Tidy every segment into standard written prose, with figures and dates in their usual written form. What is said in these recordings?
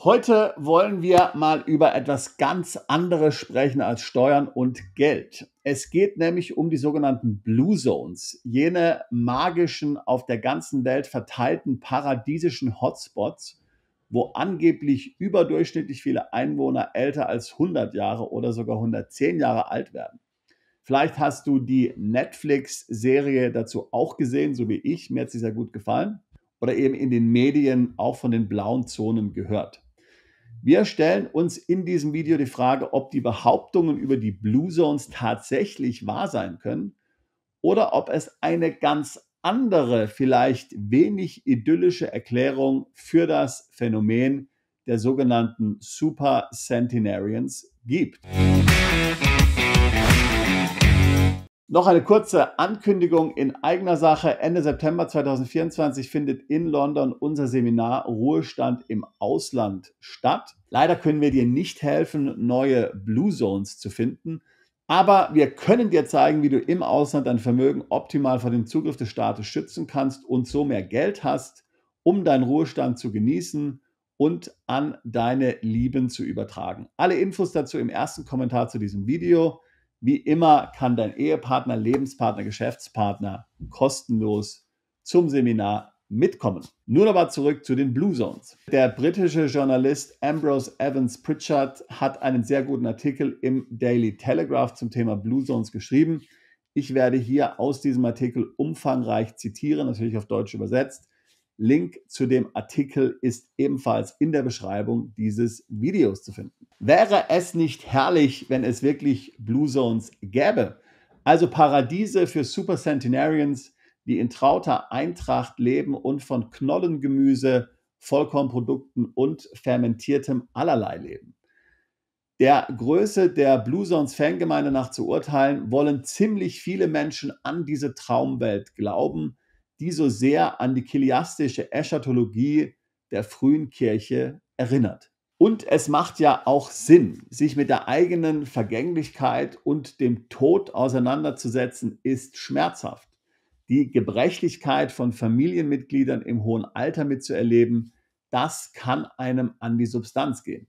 Heute wollen wir mal über etwas ganz anderes sprechen als Steuern und Geld. Es geht nämlich um die sogenannten Blue Zones, jene magischen, auf der ganzen Welt verteilten paradiesischen Hotspots, wo angeblich überdurchschnittlich viele Einwohner älter als 100 Jahre oder sogar 110 Jahre alt werden. Vielleicht hast du die Netflix-Serie dazu auch gesehen, so wie ich. Mir hat sie sehr gut gefallen. Oder eben in den Medien auch von den blauen Zonen gehört. Wir stellen uns in diesem Video die Frage, ob die Behauptungen über die Blue Zones tatsächlich wahr sein können oder ob es eine ganz andere, vielleicht wenig idyllische Erklärung für das Phänomen der sogenannten Super Centenarians gibt. Noch eine kurze Ankündigung in eigener Sache. Ende September 2024 findet in London unser Seminar Ruhestand im Ausland statt. Leider können wir dir nicht helfen, neue Blue Zones zu finden, aber wir können dir zeigen, wie du im Ausland dein Vermögen optimal vor dem Zugriff des Staates schützen kannst und so mehr Geld hast, um deinen Ruhestand zu genießen und an deine Lieben zu übertragen. Alle Infos dazu im ersten Kommentar zu diesem Video. Wie immer kann dein Ehepartner, Lebenspartner, Geschäftspartner kostenlos zum Seminar mitkommen. Nun aber zurück zu den Blue Zones. Der britische Journalist Ambrose Evans Pritchard hat einen sehr guten Artikel im Daily Telegraph zum Thema Blue Zones geschrieben. Ich werde hier aus diesem Artikel umfangreich zitieren, natürlich auf Deutsch übersetzt. Link zu dem Artikel ist ebenfalls in der Beschreibung dieses Videos zu finden. Wäre es nicht herrlich, wenn es wirklich Blue Zones gäbe? Also Paradiese für Super Centenarians, die in trauter Eintracht leben und von Knollengemüse, Vollkornprodukten und fermentiertem Allerlei leben. Der Größe der Blue Zones Fangemeinde nach zu urteilen, wollen ziemlich viele Menschen an diese Traumwelt glauben, die so sehr an die chiliastische Eschatologie der frühen Kirche erinnert. Und es macht ja auch Sinn, sich mit der eigenen Vergänglichkeit und dem Tod auseinanderzusetzen, ist schmerzhaft. Die Gebrechlichkeit von Familienmitgliedern im hohen Alter mitzuerleben, das kann einem an die Substanz gehen.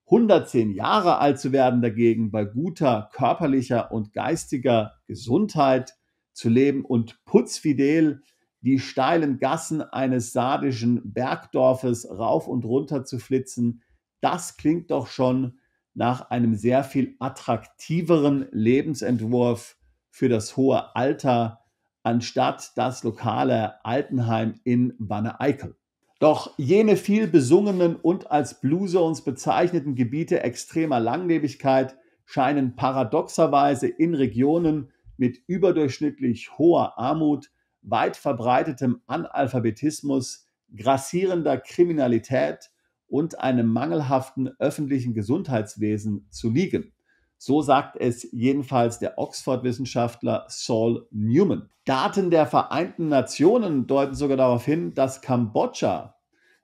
110 Jahre alt zu werden dagegen, bei guter körperlicher und geistiger Gesundheit zu leben und putzfidel die steilen Gassen eines sardischen Bergdorfes rauf und runter zu flitzen, das klingt doch schon nach einem sehr viel attraktiveren Lebensentwurf für das hohe Alter, anstatt das lokale Altenheim in Wanne-Eickel. Doch jene viel besungenen und als Blue Zones bezeichneten Gebiete extremer Langlebigkeit scheinen paradoxerweise in Regionen mit überdurchschnittlich hoher Armut, weit verbreitetem Analphabetismus, grassierender Kriminalität und einem mangelhaften öffentlichen Gesundheitswesen zu liegen. So sagt es jedenfalls der Oxford-Wissenschaftler Saul Newman. Daten der Vereinten Nationen deuten sogar darauf hin, dass Kambodscha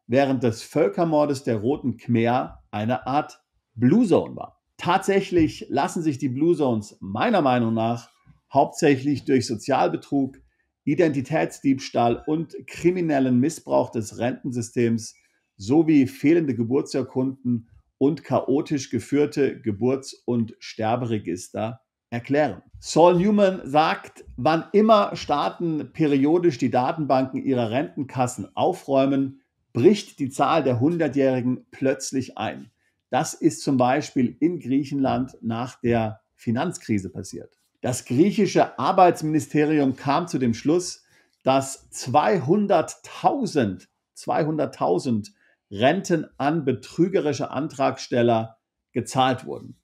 während des Völkermordes der Roten Khmer eine Art Blue Zone war. Tatsächlich lassen sich die Blue Zones meiner Meinung nach hauptsächlich durch Sozialbetrug, Identitätsdiebstahl und kriminellen Missbrauch des Rentensystems sowie fehlende Geburtsurkunden und chaotisch geführte Geburts- und Sterberegister erklären. Saul Newman sagt, wann immer Staaten periodisch die Datenbanken ihrer Rentenkassen aufräumen, bricht die Zahl der 100-Jährigen plötzlich ein. Das ist zum Beispiel in Griechenland nach der Finanzkrise passiert. Das griechische Arbeitsministerium kam zu dem Schluss, dass 200.000 Renten an betrügerische Antragsteller gezahlt wurden.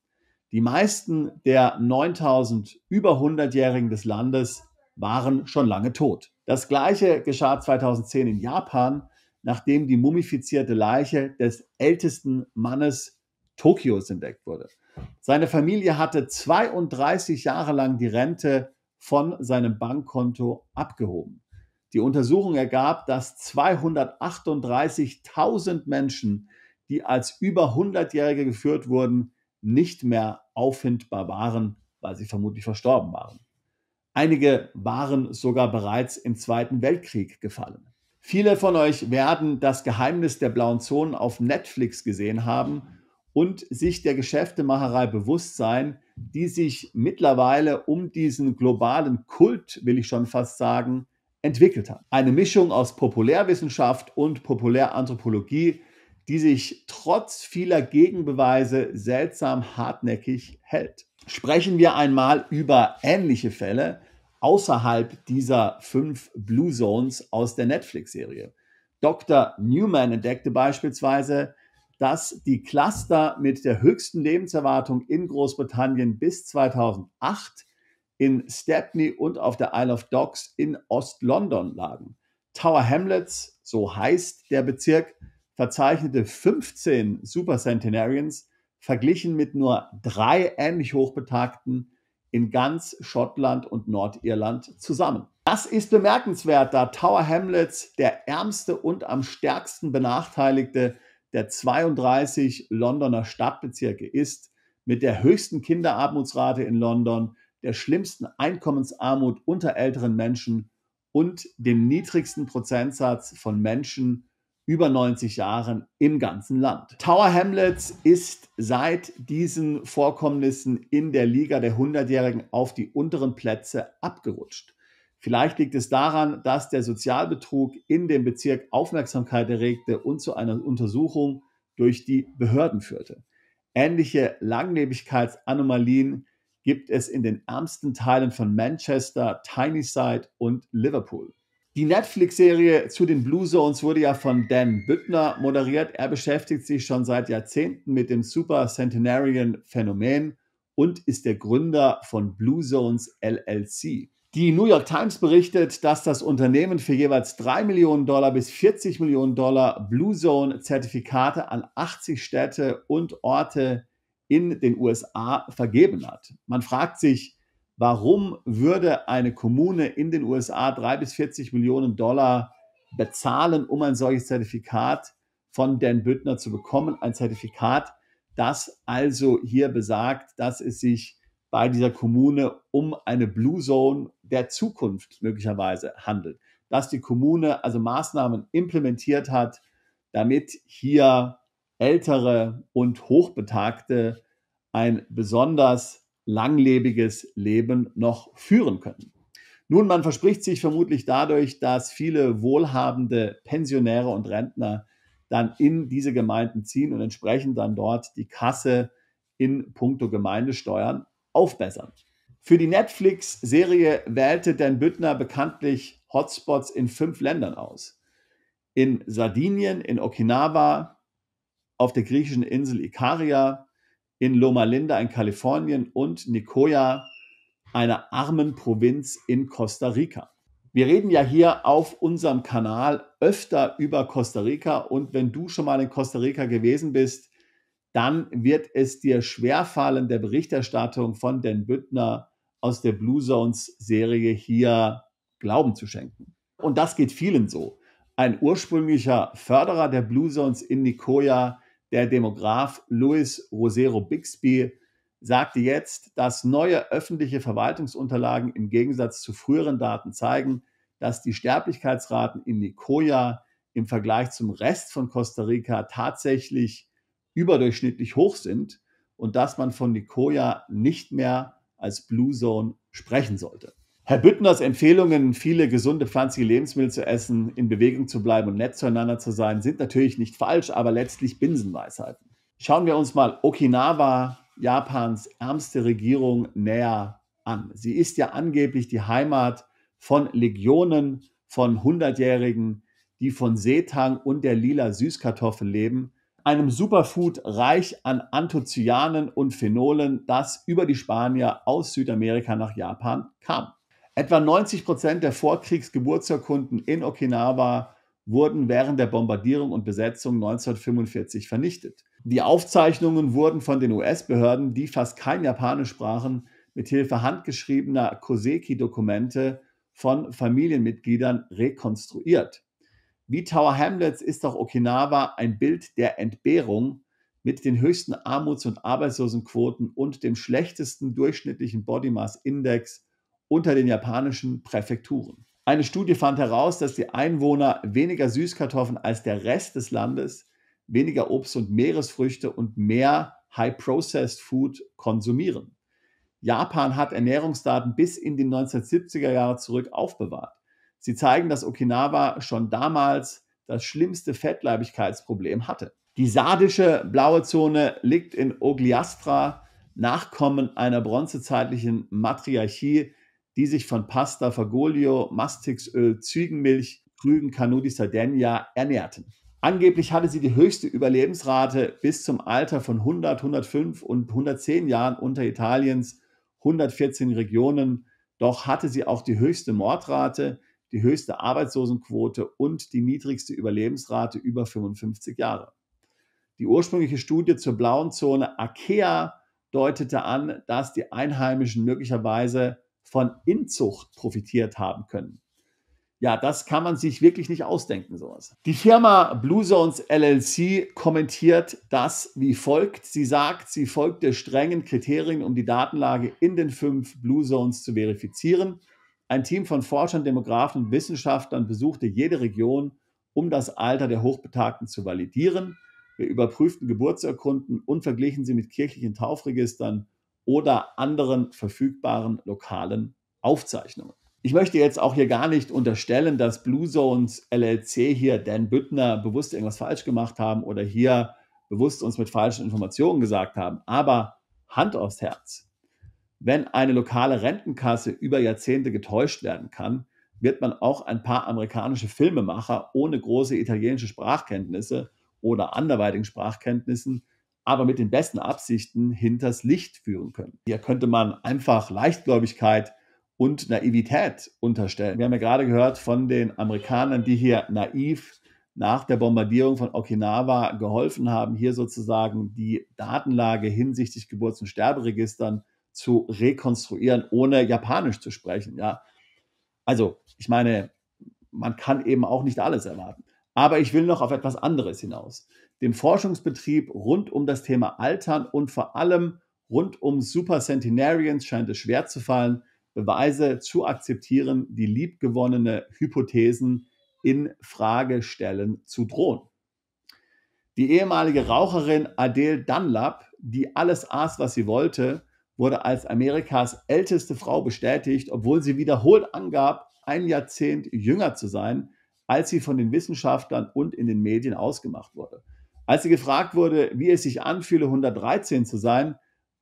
Die meisten der 9.000 über 100-Jährigen des Landes waren schon lange tot. Das Gleiche geschah 2010 in Japan, nachdem die mumifizierte Leiche des ältesten Mannes Tokios entdeckt wurde. Seine Familie hatte 32 Jahre lang die Rente von seinem Bankkonto abgehoben. Die Untersuchung ergab, dass 238.000 Menschen, die als über 100-Jährige geführt wurden, nicht mehr auffindbar waren, weil sie vermutlich verstorben waren. Einige waren sogar bereits im Zweiten Weltkrieg gefallen. Viele von euch werden das Geheimnis der blauen Zonen auf Netflix gesehen haben und sich der Geschäftemacherei bewusst sein, die sich mittlerweile um diesen globalen Kult, will ich schon fast sagen, entwickelt hat. Eine Mischung aus Populärwissenschaft und Populäranthropologie, die sich trotz vieler Gegenbeweise seltsam hartnäckig hält. Sprechen wir einmal über ähnliche Fälle außerhalb dieser 5 Blue Zones aus der Netflix-Serie. Dr. Newman entdeckte beispielsweise, dass die Cluster mit der höchsten Lebenserwartung in Großbritannien bis 2008 in Stepney und auf der Isle of Dogs in Ost-London lagen. Tower Hamlets, so heißt der Bezirk, verzeichnete 15 Supercentenarians, verglichen mit nur 3 ähnlich hochbetagten in ganz Schottland und Nordirland zusammen. Das ist bemerkenswert, da Tower Hamlets der ärmste und am stärksten benachteiligte der 32 Londoner Stadtbezirke ist, mit der höchsten Kinderarmutsrate in London, der schlimmsten Einkommensarmut unter älteren Menschen und dem niedrigsten Prozentsatz von Menschen über 90 Jahren im ganzen Land. Tower Hamlets ist seit diesen Vorkommnissen in der Liga der 100-Jährigen auf die unteren Plätze abgerutscht. Vielleicht liegt es daran, dass der Sozialbetrug in dem Bezirk Aufmerksamkeit erregte und zu einer Untersuchung durch die Behörden führte. Ähnliche Langlebigkeitsanomalien gibt es in den ärmsten Teilen von Manchester, Tyneside und Liverpool. Die Netflix-Serie zu den Blue Zones wurde ja von Dan Büttner moderiert. Er beschäftigt sich schon seit Jahrzehnten mit dem Super-Centenarian-Phänomen und ist der Gründer von Blue Zones LLC. Die New York Times berichtet, dass das Unternehmen für jeweils $3 Millionen bis $40 Millionen Blue Zone-Zertifikate an 80 Städte und Orte in den USA vergeben hat. Man fragt sich, warum würde eine Kommune in den USA 3 bis 40 Millionen Dollar bezahlen, um ein solches Zertifikat von Dan Büttner zu bekommen? Ein Zertifikat, das also hier besagt, dass es sich bei dieser Kommune um eine Blue Zone der Zukunft möglicherweise handelt. Dass die Kommune also Maßnahmen implementiert hat, damit hier ältere und Hochbetagte ein besonders langlebiges Leben noch führen können. Nun, man verspricht sich vermutlich dadurch, dass viele wohlhabende Pensionäre und Rentner dann in diese Gemeinden ziehen und entsprechend dann dort die Kasse in puncto Gemeindesteuern aufbessern. Für die Netflix-Serie wählte Dan Büttner bekanntlich Hotspots in 5 Ländern aus. In Sardinien, in Okinawa, auf der griechischen Insel Ikaria, in Loma Linda in Kalifornien und Nicoya, einer armen Provinz in Costa Rica. Wir reden ja hier auf unserem Kanal öfter über Costa Rica und wenn du schon mal in Costa Rica gewesen bist, dann wird es dir schwerfallen, der Berichterstattung von Dan Büttner aus der Blue Zones Serie hier Glauben zu schenken. Und das geht vielen so. Ein ursprünglicher Förderer der Blue Zones in Nicoya, der Demograf Luis Rosero Bixby, sagte jetzt, dass neue öffentliche Verwaltungsunterlagen im Gegensatz zu früheren Daten zeigen, dass die Sterblichkeitsraten in Nicoya im Vergleich zum Rest von Costa Rica tatsächlich überdurchschnittlich hoch sind und dass man von Nicoya nicht mehr als Blue Zone sprechen sollte. Herr Büttners Empfehlungen, viele gesunde pflanzliche Lebensmittel zu essen, in Bewegung zu bleiben und nett zueinander zu sein, sind natürlich nicht falsch, aber letztlich Binsenweisheiten. Schauen wir uns mal Okinawa, Japans ärmste Regierung, näher an. Sie ist ja angeblich die Heimat von Legionen von 100-Jährigen, die von Seetang und der lila Süßkartoffel leben, einem Superfood reich an Anthocyanen und Phenolen, das über die Spanier aus Südamerika nach Japan kam. Etwa 90% der Vorkriegsgeburtsurkunden in Okinawa wurden während der Bombardierung und Besetzung 1945 vernichtet. Die Aufzeichnungen wurden von den US-Behörden, die fast kein Japanisch sprachen, mithilfe handgeschriebener Koseki-Dokumente von Familienmitgliedern rekonstruiert. Wie Tower Hamlets ist auch Okinawa ein Bild der Entbehrung mit den höchsten Armuts- und Arbeitslosenquoten und dem schlechtesten durchschnittlichen Body Mass Index unter den japanischen Präfekturen. Eine Studie fand heraus, dass die Einwohner weniger Süßkartoffeln als der Rest des Landes, weniger Obst und Meeresfrüchte und mehr High-Processed Food konsumieren. Japan hat Ernährungsdaten bis in die 1970er Jahre zurück aufbewahrt. Sie zeigen, dass Okinawa schon damals das schlimmste Fettleibigkeitsproblem hatte. Die sardische blaue Zone liegt in Ogliastra, Nachkommen einer bronzezeitlichen Matriarchie, die sich von Pasta Fagoglio, Mastixöl, Ziegenmilch, Rügen, Canut di Sardegna ernährten. Angeblich hatte sie die höchste Überlebensrate bis zum Alter von 100, 105 und 110 Jahren unter Italiens 114 Regionen. Doch hatte sie auch die höchste Mordrate, die höchste Arbeitslosenquote und die niedrigste Überlebensrate über 55 Jahre. Die ursprüngliche Studie zur blauen Zone Akea deutete an, dass die Einheimischen möglicherweise von Inzucht profitiert haben können. Ja, das kann man sich wirklich nicht ausdenken, sowas. Die Firma Blue Zones LLC kommentiert das wie folgt. Sie sagt, sie folgt der strengen Kriterien, um die Datenlage in den 5 Blue Zones zu verifizieren. Ein Team von Forschern, Demografen und Wissenschaftlern besuchte jede Region, um das Alter der Hochbetagten zu validieren. Wir überprüften Geburtsurkunden und verglichen sie mit kirchlichen Taufregistern oder anderen verfügbaren lokalen Aufzeichnungen. Ich möchte jetzt auch hier gar nicht unterstellen, dass Blue Zones LLC hier Dan Büttner bewusst irgendwas falsch gemacht haben oder hier bewusst uns mit falschen Informationen gesagt haben. Aber Hand aufs Herz. Wenn eine lokale Rentenkasse über Jahrzehnte getäuscht werden kann, wird man auch ein paar amerikanische Filmemacher ohne große italienische Sprachkenntnisse oder anderweitigen Sprachkenntnissen, aber mit den besten Absichten hinters Licht führen können. Hier könnte man einfach Leichtgläubigkeit und Naivität unterstellen. Wir haben ja gerade gehört von den Amerikanern, die hier naiv nach der Bombardierung von Okinawa geholfen haben, hier sozusagen die Datenlage hinsichtlich Geburts- und Sterberegistern zu rekonstruieren, ohne Japanisch zu sprechen. Ja, also ich meine, man kann eben auch nicht alles erwarten. Aber ich will noch auf etwas anderes hinaus. Dem Forschungsbetrieb rund um das Thema Altern und vor allem rund um Supercentenarians scheint es schwer zu fallen, Beweise zu akzeptieren, die liebgewonnene Hypothesen in Frage stellen zu drohen. Die ehemalige Raucherin Adele Dunlap, die alles aß, was sie wollte, wurde als Amerikas älteste Frau bestätigt, obwohl sie wiederholt angab, ein Jahrzehnt jünger zu sein, als sie von den Wissenschaftlern und in den Medien ausgemacht wurde. Als sie gefragt wurde, wie es sich anfühle, 113 zu sein,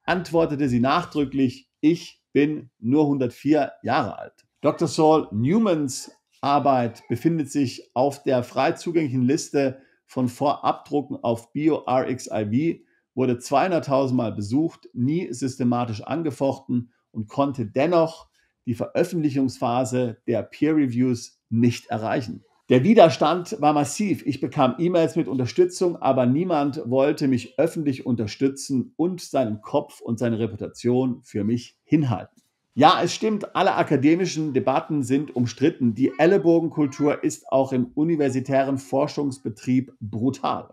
antwortete sie nachdrücklich, ich bin nur 104 Jahre alt. Dr. Saul Newmans Arbeit befindet sich auf der frei zugänglichen Liste von Vorabdrucken auf bioRxiv, wurde 200.000 Mal besucht, nie systematisch angefochten und konnte dennoch die Veröffentlichungsphase der Peer Reviews nicht erreichen. Der Widerstand war massiv. Ich bekam E-Mails mit Unterstützung, aber niemand wollte mich öffentlich unterstützen und seinen Kopf und seine Reputation für mich hinhalten. Ja, es stimmt, alle akademischen Debatten sind umstritten. Die Ellenbogenkultur ist auch im universitären Forschungsbetrieb brutal.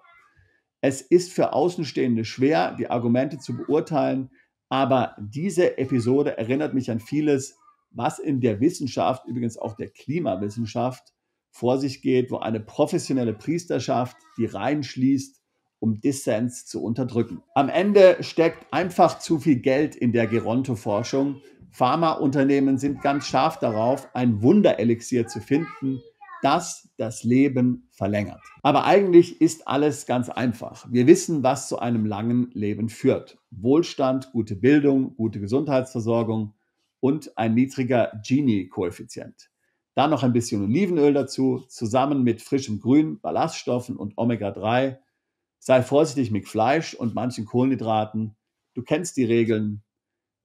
Es ist für Außenstehende schwer, die Argumente zu beurteilen, aber diese Episode erinnert mich an vieles, was in der Wissenschaft, übrigens auch der Klimawissenschaft, vor sich geht, wo eine professionelle Priesterschaft die Reihen schließt, um Dissens zu unterdrücken. Am Ende steckt einfach zu viel Geld in der Geronto-Forschung. Pharmaunternehmen sind ganz scharf darauf, ein Wunderelixier zu finden, das das Leben verlängert. Aber eigentlich ist alles ganz einfach. Wir wissen, was zu einem langen Leben führt. Wohlstand, gute Bildung, gute Gesundheitsversorgung und ein niedriger Gini-Koeffizient. Dann noch ein bisschen Olivenöl dazu, zusammen mit frischem Grün, Ballaststoffen und Omega-3. Sei vorsichtig mit Fleisch und manchen Kohlenhydraten. Du kennst die Regeln.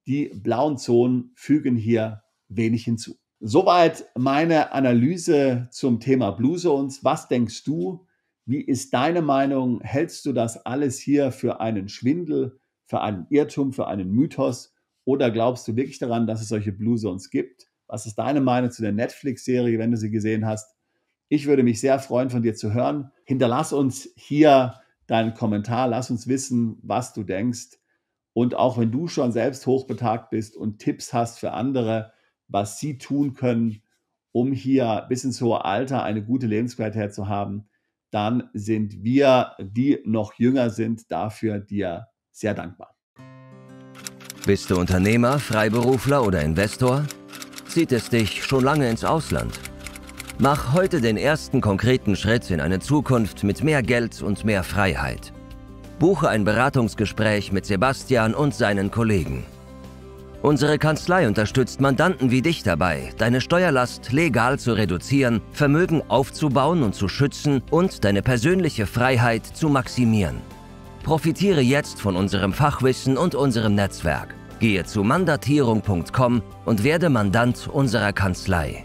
Die blauen Zonen fügen hier wenig hinzu. Soweit meine Analyse zum Thema Blue Zones. Was denkst du? Wie ist deine Meinung? Hältst du das alles hier für einen Schwindel, für einen Irrtum, für einen Mythos? Oder glaubst du wirklich daran, dass es solche Blue Zones gibt? Was ist deine Meinung zu der Netflix-Serie, wenn du sie gesehen hast? Ich würde mich sehr freuen, von dir zu hören. Hinterlass uns hier deinen Kommentar. Lass uns wissen, was du denkst. Und auch wenn du schon selbst hochbetagt bist und Tipps hast für andere, was sie tun können, um hier bis ins hohe Alter eine gute Lebensqualität zu haben, dann sind wir, die noch jünger sind, dafür dir sehr dankbar. Bist du Unternehmer, Freiberufler oder Investor? Zieht es dich schon lange ins Ausland? Mach heute den ersten konkreten Schritt in eine Zukunft mit mehr Geld und mehr Freiheit. Buche ein Beratungsgespräch mit Sebastian und seinen Kollegen. Unsere Kanzlei unterstützt Mandanten wie dich dabei, deine Steuerlast legal zu reduzieren, Vermögen aufzubauen und zu schützen und deine persönliche Freiheit zu maximieren. Profitiere jetzt von unserem Fachwissen und unserem Netzwerk. Gehe zu mandatierung.com und werde Mandant unserer Kanzlei.